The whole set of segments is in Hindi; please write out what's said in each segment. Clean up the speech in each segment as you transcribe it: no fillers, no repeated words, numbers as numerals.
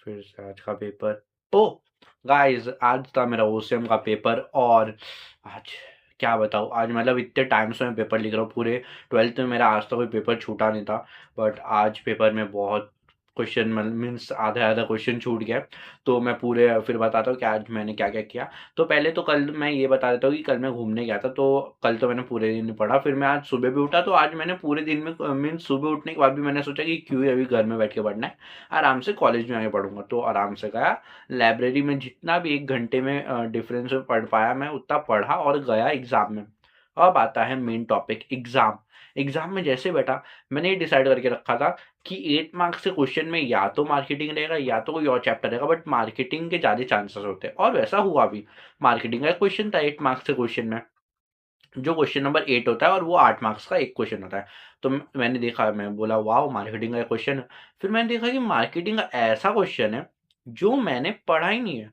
फिर से आज का पेपर। ओ गाइस, आज था मेरा ओसीएम का पेपर और आज क्या बताऊँ, आज मतलब इतने टाइम से मैं पेपर लिख रहा हूँ। पूरे 12th में मेरा आज तक कोई पेपर छूटा नहीं था, बट आज पेपर में बहुत क्वेश्चन मीन्स आधा आधा क्वेश्चन छूट गया। तो मैं पूरे फिर बताता हूँ कि आज मैंने क्या क्या किया। तो पहले तो कल मैं ये बता देता हूँ कि कल मैं घूमने गया था, तो कल तो मैंने पूरे दिन नहीं पढ़ा। फिर मैं आज सुबह भी उठा, तो आज मैंने पूरे दिन में मीन्स सुबह उठने के बाद भी मैंने सोचा कि क्यों अभी घर में बैठ के पढ़ना है, आराम से कॉलेज में आके पढ़ूंगा। तो आराम से गया लाइब्रेरी में, जितना भी 1 घंटे में डिफरेंस में पढ़ पाया मैं उतना पढ़ा और गया एग्जाम में। अब आता है मेन टॉपिक, एग्जाम। एग्जाम में जैसे बैठा, मैंने ये डिसाइड करके रखा था कि 8 मार्क्स के क्वेश्चन में या तो मार्केटिंग रहेगा या तो कोई और चैप्टर रहेगा, बट मार्केटिंग के ज़्यादा चांसेस होते हैं, और वैसा हुआ भी। मार्केटिंग का क्वेश्चन था 8 मार्क्स के क्वेश्चन में, जो क्वेश्चन नंबर 8 होता है, और वो 8 मार्क्स का एक क्वेश्चन होता है। तो मैंने देखा, मैं बोला वाह मार्केटिंग का क्वेश्चन है। फिर मैंने देखा कि मार्केटिंग का ऐसा क्वेश्चन है जो मैंने पढ़ा ही नहीं है,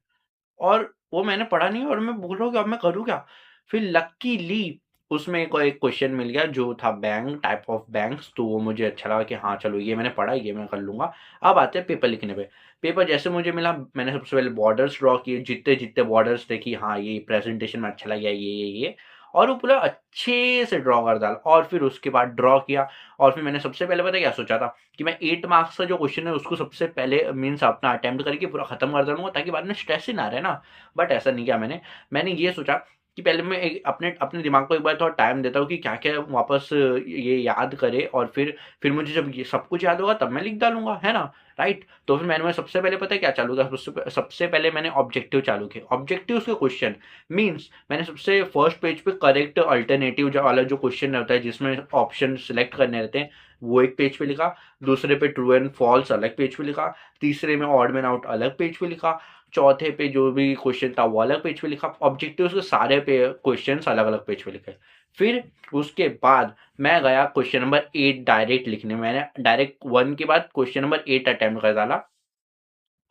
और वो मैंने पढ़ा नहीं है, और मैं बोल रहा हूँ कि अब मैं करूँ क्या? फिर लकीली उसमें एक क्वेश्चन मिल गया जो था बैंक, टाइप ऑफ बैंक्स। तो वो मुझे अच्छा लगा कि हाँ चलो, ये मैंने पढ़ा, ये मैं कर लूँगा। अब आते हैं पेपर लिखने पे। पेपर जैसे मुझे मिला, मैंने सबसे पहले बॉर्डर्स ड्रॉ किए, जितने-जितने बॉर्डर्स थे कि हाँ, ये प्रेज़ेंटेशन में अच्छा लग गया, ये, और वो पूरा अच्छे से ड्रॉ कर डाला। और फिर उसके बाद ड्रॉ किया, और फिर मैंने सबसे पहले पता है क्या सोचा था कि मैं 8 मार्क्स का जो क्वेश्चन है उसको सबसे पहले मीन्स अपना अटेम्प्ट करके पूरा खत्म कर दूँगा, ताकि बाद में स्ट्रेस ही ना रहे ना। बट ऐसा नहीं किया मैंने। मैंने ये सोचा कि पहले मैं एक अपने अपने दिमाग को एक बार थोड़ा टाइम देता हूँ कि क्या-क्या वापस ये याद करे, और फिर मुझे जब ये सब कुछ याद होगा तब मैं लिख डालूँगा, है ना? राइट? तो फिर मैं सबसे पहले पता है क्या चालू किया? सबसे पहले मैंने ऑब्जेक्टिव चालू किए। ऑब्जेक्टिव्स के क्वेश्चन मीन्स मैंने सबसे फर्स्ट पेज पे करेक्ट अल्टरनेटिव जो वाला जो क्वेश्चन रहता है, जिसमें ऑप्शन सेलेक्ट करने रहते हैं, वो एक पेज पे लिखा। दूसरे पे ट्रू एंड फॉल्स अलग पेज पे लिखा। तीसरे में ऑड मैन आउट अलग पेज पे लिखा। चौथे पे जो भी क्वेश्चन था वो अलग पेज पे लिखा। ऑब्जेक्टिव्स के सारे पे क्वेश्चंस अलग-अलग पेज पे लिखे। फिर उसके बाद मैं गया क्वेश्चन नंबर 8 डायरेक्ट लिखने। मैंने डायरेक्ट 1 के बाद क्वेश्चन नंबर 8 अटेम्प्ट कर डाला,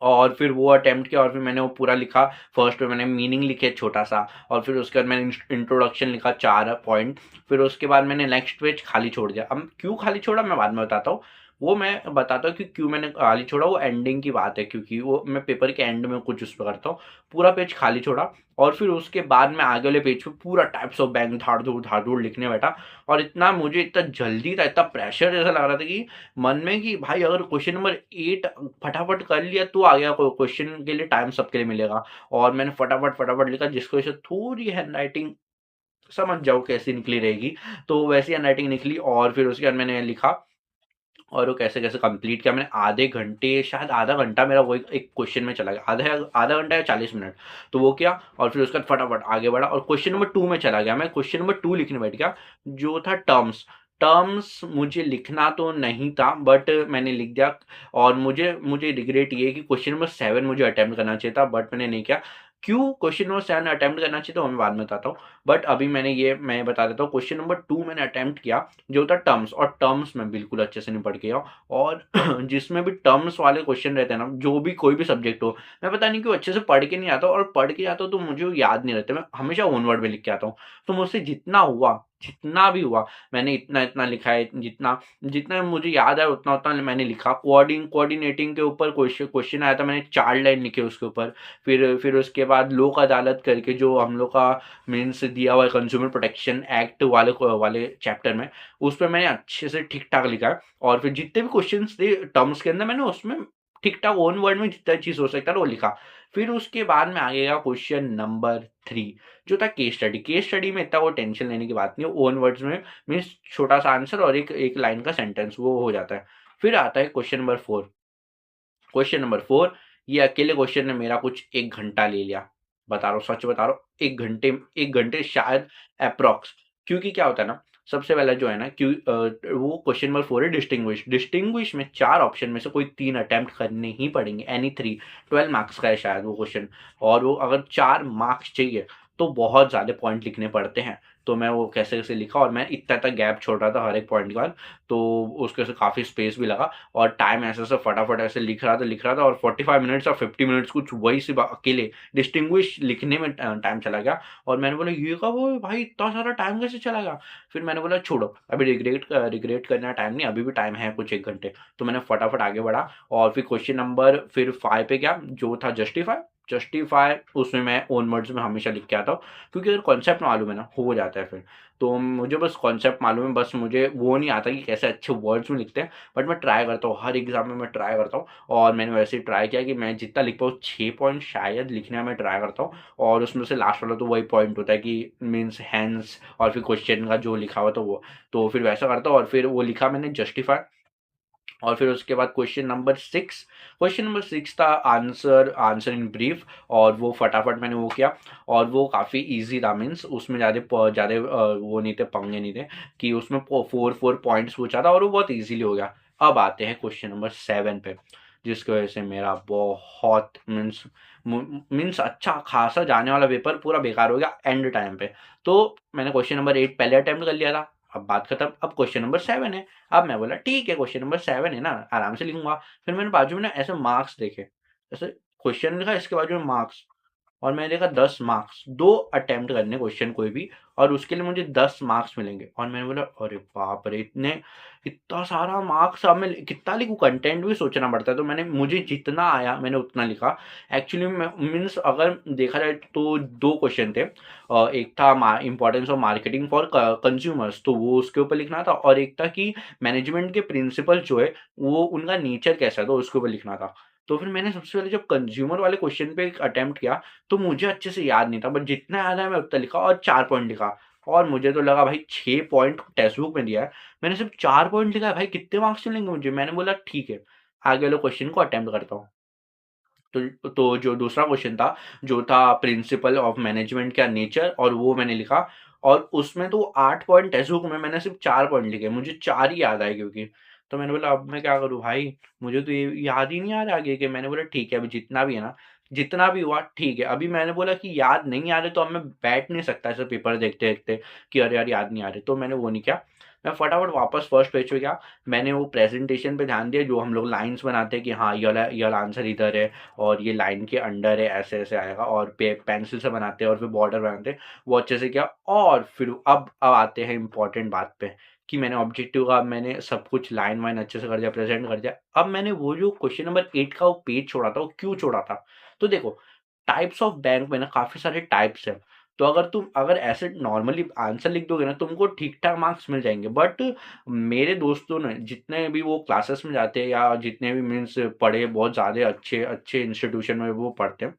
और फिर वो अटेम्प्ट किया, और फिर मैंने वो पूरा लिखा। फर्स्ट में मैंने मीनिंग लिखे छोटा-सा, और फिर उसके बाद मैंने इंट्रोडक्शन लिखा 4 पॉइंट। फिर उसके बाद मैंने नेक्स्ट पेज खाली छोड़ दिया। अब क्यों खाली छोड़ा मैं बाद में बताता हूँ। वो मैं बताता हूँ कि क्यों मैंने खाली छोड़ा, वो एंडिंग की बात है, क्योंकि वो मैं पेपर के एंड में कुछ उस पे करता हूँ। पूरा पेज खाली छोड़ा, और फिर उसके बाद मैं आगे वाले पेज पे पूरा टाइप्स ऑफ बैंक धाड़-धूड़ लिखने बैठा। और इतना मुझे इतना जल्दी था, इतना प्रेशर जैसा लग रहा था कि मन में कि भाई अगर क्वेश्चन नंबर 8 फटाफट कर लिया तो आ गया, क्वेश्चन के लिए टाइम सबके लिए मिलेगा। और मैंने फटाफट लिखा, जिसकी वजह से थोड़ी हैंडराइटिंग समझ जाओ कैसी निकली रहेगी, तो वैसी हैंडराइटिंग निकली। और फिर उसके बाद मैंने लिखा, और वो कैसे-कैसे कंप्लीट किया मैंने। आधे घंटे, शायद आधा घंटा मेरा वो एक क्वेश्चन में चला गया, आधा घंटा या 40 मिनट। तो वो किया, और फिर उसके बाद फटाफट आगे बढ़ा, और क्वेश्चन नंबर 2 में चला गया। मैं क्वेश्चन नंबर 2 लिखने बैठ गया, जो था टर्म्स। टर्म्स मुझे लिखना तो नहीं था, बट मैंने लिख दिया। और मुझे मुझे रिग्रेट ये है कि क्वेश्चन नंबर 7 मुझे अटेम्प्ट करना चाहिए था, बट मैंने नहीं किया। क्यों क्वेश्चन नंबर 7 अटेम्प्ट करना चाहिए था, वो मैं बाद में बताता हूँ। बट अभी मैं बता देता हूँ, क्वेश्चन नंबर 2 मैंने अटेम्प्ट किया, जो था टर्म्स। और टर्म्स मैं बिल्कुल अच्छे से नहीं पढ़ के गया हूँ। और जिसमें भी टर्म्स वाले क्वेश्चन रहते हैं ना, जो भी कोई भी सब्जेक्ट हो, मैं पता नहीं क्यों अच्छे से पढ़ के नहीं आता हूँ, और पढ़ के आता हूँ तो मुझे वो याद नहीं रहते। मैं हमेशा वन वर्ड में लिख के आता हूँ। तो मुझसे जितना भी हुआ, मैंने इतना लिखा है, जितना जितना मुझे याद है उतना उतना मैंने लिखा। कोऑर्डिनेटिंग के ऊपर क्वेश्चन आया था, मैंने 4 लाइन लिखे उसके ऊपर। फिर उसके बाद लोक अदालत करके जो हम लोग का मीन्स दिया हुआ है, कंज्यूमर प्रोटेक्शन एक्ट वाले चैप्टर में, उस पे मैंने अच्छे से ठीक-ठाक लिखा है। और फिर जितने भी क्वेश्चन्स थे टर्म्स के अंदर, मैंने उसमें ठीक-ठाक वन वर्ड में जितना चीज़ हो सकता है वो लिखा। फिर उसके बाद में आ गया क्वेश्चन नंबर 3, जो था केस स्टडी। केस स्टडी में इतना वो टेंशन लेने की बात नहीं है, वन वर्ड्स में मीन्स छोटा-सा आंसर और एक लाइन का सेंटेंस वो हो जाता है। फिर आता है क्वेश्चन नंबर 4। क्वेश्चन नंबर 4, ये अकेले क्वेश्चन ने मेरा कुछ 1 घंटा ले लिया। बता रहा हूँ, सच बता रहा हूँ, 1 घंटे शायद एप्रॉक्स। क्योंकि क्या होता है ना, सबसे पहला जो है ना वो क्वेश्चन नंबर 4 है डिस्टिंग्विश। डिस्टिंग्विश में 4 ऑप्शन में से कोई 3 अटेम्प्ट करने ही पड़ेंगे, एनी 3। 12 मार्क्स का है शायद वो क्वेश्चन, और वो अगर 4 मार्क्स चाहिए तो बहुत ज़्यादा पॉइंट लिखने पड़ते हैं। तो मैं वो कैसे-कैसे लिखा और मैं इतना तक गैप छोड़ रहा था हर एक पॉइंट के बाद, तो उसके से काफ़ी स्पेस भी लगा और टाइम ऐसे-ऐसे फटाफट ऐसे लिख रहा था और 45 मिनट्स और 50 मिनट्स कुछ वही सिर्फ़ अकेले डिस्टिंग्विश लिखने में टाइम चला गया और मैंने बोला ये कब हुआ भाई इतना सारा टाइम कैसे चला गया? फिर मैंने बोला छोड़ो अभी रिग्रेट करने का टाइम नहीं, अभी भी टाइम है कुछ 1 घंटे। तो मैंने फटाफट आगे बढ़ा और फिर क्वेश्चन नंबर फिर 5 पे गया जो था जस्टिफाई। जस्टिफाई उसमें मैं ओन वर्ड्स में हमेशा लिख के आता हूँ क्योंकि अगर कॉन्सेप्ट मालूम है ना हो जाता है फिर। तो मुझे बस कॉन्सेप्ट मालूम है, बस मुझे वो नहीं आता कि कैसे अच्छे वर्ड्स में लिखते हैं, बट मैं ट्राई करता हूँ, हर एग्ज़ाम में मैं ट्राई करता हूँ और मैंने वैसे ही ट्राई किया कि मैं जितना लिख पाऊँ 6 पॉइंट शायद लिखने का मैं ट्राई करता हूँ और उसमें से लास्ट वाला तो वही पॉइंट होता है कि मीन्स हैंस और फिर क्वेश्चन का जो लिखा हुआ था वो। तो फिर वैसा करता हूँ और फिर वो लिखा मैंने जस्टिफाई और फिर उसके बाद क्वेश्चन नंबर 6 था आंसर इन ब्रीफ और वो फटाफट मैंने वो किया और वो काफ़ी ईज़ी था मीन्स उसमें ज़्यादा वो नहीं थे पंगे नहीं थे कि उसमें 4 पॉइंट्स पूछा था और वो बहुत ईज़िली हो गया। अब आते हैं क्वेश्चन नंबर 7 पे जिसकी वजह से मेरा बहुत मीन्स अच्छा खासा जाने वाला पेपर पूरा बेकार हो गया एंड टाइम पे। तो मैंने क्वेश्चन नंबर 8 पहले अटेम्प्ट कर लिया था, अब बात खत्म, अब क्वेश्चन नंबर 7 है। अब मैं बोला ठीक है क्वेश्चन नंबर 7 है ना, आराम से लिखूँगा। फिर मैंने बाजू में ना ऐसे मार्क्स देखे, ऐसे क्वेश्चन लिखा इसके बाजू में मार्क्स और मैंने देखा 10 मार्क्स, 2 अटेम्प्ट करने क्वेश्चन कोई भी और उसके लिए मुझे 10 मार्क्स मिलेंगे और मैंने बोला अरे बाप रे! इतना सारा मार्क्स अब मैं कितना लिखूँ, कंटेंट भी सोचना पड़ता है। तो मुझे जितना आया मैंने उतना लिखा। एक्चुअली में मीन्स अगर देखा जाए तो 2 क्वेश्चन थे। एक था importance of marketing for consumers तो वो उसके ऊपर लिखना था और एक था कि मैनेजमेंट के प्रिंसिपल जो है वो उनका नेचर कैसा है तो उसके ऊपर लिखना था। तो फिर मैंने सबसे पहले जब कंज्यूमर वाले क्वेश्चन पे अटेम्प्ट किया तो मुझे अच्छे से याद नहीं था, बट जितना याद है मैं उतना लिखा और 4 पॉइंट लिखा और मुझे तो लगा भाई 6 पॉइंट टेक्स्ट बुक में दिया है, मैंने सिर्फ 4 पॉइंट लिखा है भाई कितने मार्क्स मिलेंगे मुझे? मैंने बोला ठीक है, आगे वाले क्वेश्चन को अटेम्प्ट करता हूँ। तो जो दूसरा क्वेश्चन था, जो था प्रिंसिपल ऑफ मैनेजमेंट का नेचर और वो मैंने लिखा और उसमें तो 8 पॉइंट टेक्स्ट बुक में मैंने सिर्फ 4 पॉइंट लिखे, मुझे 4 ही याद आए क्योंकि। तो मैंने बोला अब मैं क्या करूँ भाई? मुझे तो ये याद ही नहीं आ रहा आगे के। मैंने बोला ठीक है अभी जितना भी है ना, जितना भी हुआ ठीक है। अभी मैंने बोला कि याद नहीं आ रहे तो अब मैं बैठ नहीं सकता ऐसे पेपर देखते-देखते कि अरे यार याद नहीं आ रहे। तो मैंने वो नहीं किया। मैं फटाफट वापस फर्स्ट पेज पे गया। मैंने वो प्रेज़ेंटेशन पे ध्यान दिया जो हम लोग लाइन्स बनाते हैं कि हाँ, ये वाला आंसर इधर है और ये लाइन के अंडर है, ऐसे-ऐसे आएगा और पेंसिल से बनाते हैं और फिर बॉर्डर बनाते हैं, वो अच्छे से किया और फिर अब आते हैं इम्पोर्टेंट बात पे कि मैंने ऑब्जेक्टिव का मैंने सब कुछ लाइन-वाइन अच्छे से कर दिया, प्रेज़ेंट कर दिया। अब मैंने वो जो क्वेश्चन नंबर 8 का वो पेज छोड़ा था, वो क्यों छोड़ा था? तो देखो, टाइप्स ऑफ बैंक में ना काफ़ी सारे टाइप्स हैं। तो अगर ऐसे नॉर्मली आंसर लिख दोगे ना, तुमको ठीक-ठाक मार्क्स मिल जाएँगे। बट मेरे दोस्तों ने जितने भी वो क्लासेस में जाते हैं या जितने भी मीन्स पढ़े बहुत ज़्यादा अच्छे अच्छे इंस्टीट्यूशन में वो पढ़ते हैं,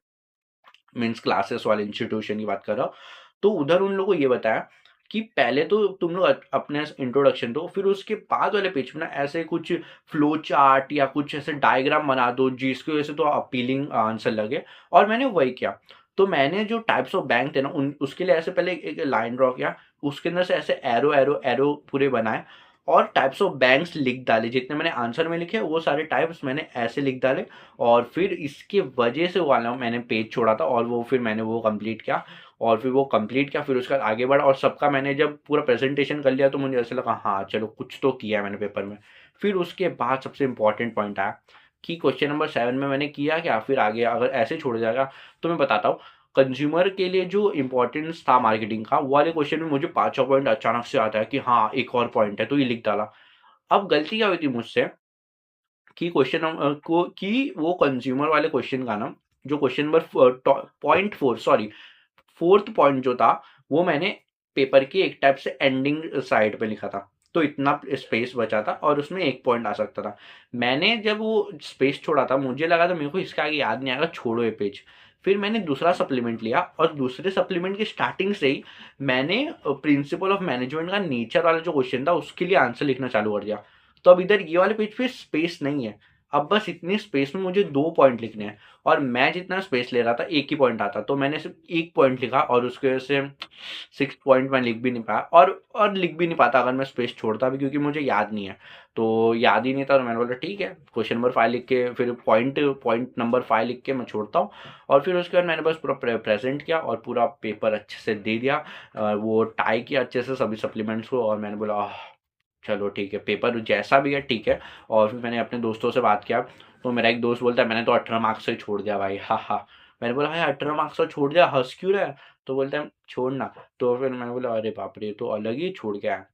मीन्स क्लासेस वाले इंस्टीट्यूशन की बात कर रहा हूँ। तो उधर उन लोगों को ये बताया कि पहले तो तुम लोग अपने इंट्रोडक्शन दो, फिर उसके बाद वाले पेज में ना ऐसे कुछ फ्लो चार्ट या कुछ ऐसे डायग्राम बना दो जिसकी वजह से तो अपीलिंग आंसर लगे और मैंने वही किया। तो मैंने जो टाइप्स ऑफ बैंक थे ना उन उसके लिए ऐसे पहले एक लाइन ड्रॉ किया, उसके अंदर से ऐसे एरो पूरे बनाए और टाइप्स ऑफ बैंक्स लिख डाले। जितने मैंने आंसर में लिखे वो सारे टाइप्स मैंने ऐसे लिख डाले और फिर इसके वजह से वो वाला मैंने पेज छोड़ा था और वो फिर मैंने वो कंप्लीट किया और फिर वो कंप्लीट किया, फिर उसके बाद आगे बढ़ा और सबका मैंने जब पूरा प्रेजेंटेशन कर लिया तो मुझे ऐसा लगा हाँ चलो कुछ तो किया है मैंने पेपर में। फिर उसके बाद सबसे इम्पोर्टेंट पॉइंट आया कि क्वेश्चन नंबर 7 में मैंने किया क्या, फिर आगे अगर ऐसे छोड़ जाएगा तो मैं बताता हूँ। कंज्यूमर के लिए जो इम्पोर्टेंस था मार्केटिंग का, वो वाले क्वेश्चन में मुझे 5वाँ पॉइंट अचानक से आता है कि हाँ, एक और पॉइंट है, तो ये लिख डाला। अब गलती क्या हुई थी मुझसे कि वो कंज्यूमर वाले क्वेश्चन का ना, जो question number point 4 sorry 4th point जो था, वो मैंने पेपर की एक टाइप से एंडिंग साइड पे लिखा था। तो इतना स्पेस बचा था और उसमें 1 पॉइंट आ सकता था। मैंने जब वो स्पेस छोड़ा था, मुझे लगा था मेरे को इसके आगे याद नहीं आएगा, छोड़ो ये पेज। फिर मैंने दूसरा सप्लीमेंट लिया और दूसरे सप्लीमेंट की स्टार्टिंग से ही मैंने प्रिंसिपल ऑफ मैनेजमेंट का नेचर वाला जो क्वेश्चन था, उसके लिए आंसर लिखना चालू कर दिया। तो अब इधर ये वाले पेज पे स्पेस नहीं है। अब बस इतनी स्पेस में मुझे 2 पॉइंट लिखने हैं और मैं जितना स्पेस ले रहा था 1 ही पॉइंट आता, तो मैंने सिर्फ़ 1 पॉइंट लिखा और उसकी वजह से 6 पॉइंट मैं लिख भी नहीं पाया और लिख भी नहीं पाता अगर मैं स्पेस छोड़ता भी, क्योंकि मुझे याद नहीं है। तो याद ही नहीं था, तो मैंने बोला ठीक है, क्वेश्चन नंबर 5 लिख के फिर पॉइंट नंबर 5 लिख के मैं छोड़ता हूँ और फिर उसके बाद मैंने बस पूरा प्रेज़ेंट किया और पूरा पेपर अच्छे से दे दिया। वो टाई किया अच्छे से सभी सप्लीमेंट्स को और मैंने बोला चलो ठीक है, पेपर जैसा भी है ठीक है। और फिर मैंने अपने दोस्तों से बात किया, तो मेरा एक दोस्त बोलता है मैंने तो 18 मार्क्स से छोड़ दिया भाई, हा हा। मैंने बोला भाई 18 मार्क्स से छोड़ दिया, हंस क्यों रहा है? तो बोलता है छोड़ना। तो फिर मैंने बोला अरे बाप रे, ये तो अलग ही छोड़ गया है।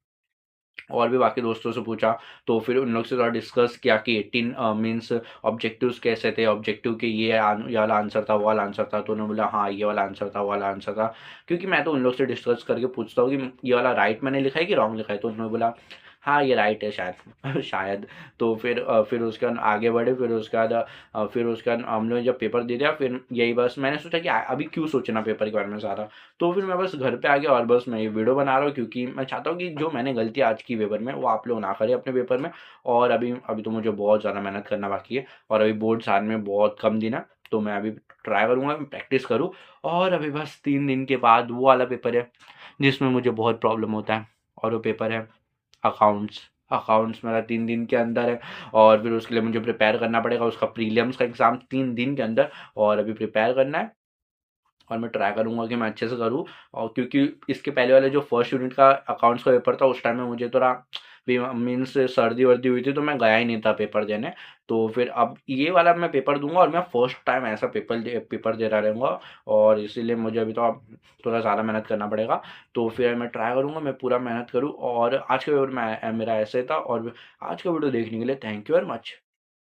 और भी बाकी दोस्तों से पूछा, तो फिर उन लोग से थोड़ा डिस्कस किया कि 18 मीन्स ऑब्जेक्टिव्स कैसे थे, ऑब्जेक्टिव के ये वाला आंसर था, वो वाला आंसर था, तो उन्होंने बोला हाँ ये वाला आंसर था, वो वाला आंसर था। क्योंकि मैं तो उन लोग से डिस्कस करके पूछता हूँ कि ये वाला राइट मैंने लिखा है कि रॉन्ग लिखा है, तो उन्होंने बोला हाँ ये राइट है शायद शायद। तो फिर उसके बाद आगे बढ़े, फिर उसके बाद हम लोग जब पेपर दे दिया, फिर यही बस मैंने सोचा कि अभी क्यों सोचना पेपर के बारे में ज़्यादा। तो फिर मैं बस घर पे आ गया और बस मैं ये वीडियो बना रहा हूँ, क्योंकि मैं चाहता हूँ कि जो मैंने गलती आज की पेपर में, वो आप लोग ना करें अपने पेपर में। और अभी अभी तो मुझे बहुत ज़्यादा मेहनत करना बाकी है और अभी बोर्ड्स आने में बहुत कम दिन है, तो मैं अभी ट्राई करूँगा, प्रैक्टिस करूँ। और अभी बस 3 दिन के बाद वो वाला पेपर है, जिसमें मुझे बहुत प्रॉब्लम होता है, और वो पेपर है अकाउंट्स। अकाउंट्स मेरा 3 दिन के अंदर है और फिर उसके लिए मुझे प्रिपेयर करना पड़ेगा, उसका प्रीलिम्स का एग्ज़ाम 3 दिन के अंदर और अभी प्रिपेयर करना है। और मैं ट्राई करूँगा कि मैं अच्छे से करूँ, और क्योंकि इसके पहले वाले जो फर्स्ट यूनिट का अकाउंट्स का पेपर था, उस टाइम में मुझे थोड़ा मीन्स सर्दी-वर्दी हुई थी, तो मैं गया ही नहीं था पेपर देने। तो फिर अब ये वाला मैं पेपर दूँगा और मैं फर्स्ट टाइम ऐसा पेपर दे रहा रहूँगा, और इसीलिए मुझे अभी तो अब थोड़ा ज़्यादा मेहनत करना पड़ेगा। तो फिर मैं ट्राई करूँगा, मैं पूरा मेहनत करूँ। और आज का पेपर मेरा ऐसे था, और आज का वीडियो देखने के लिए थैंक यू वेरी मच।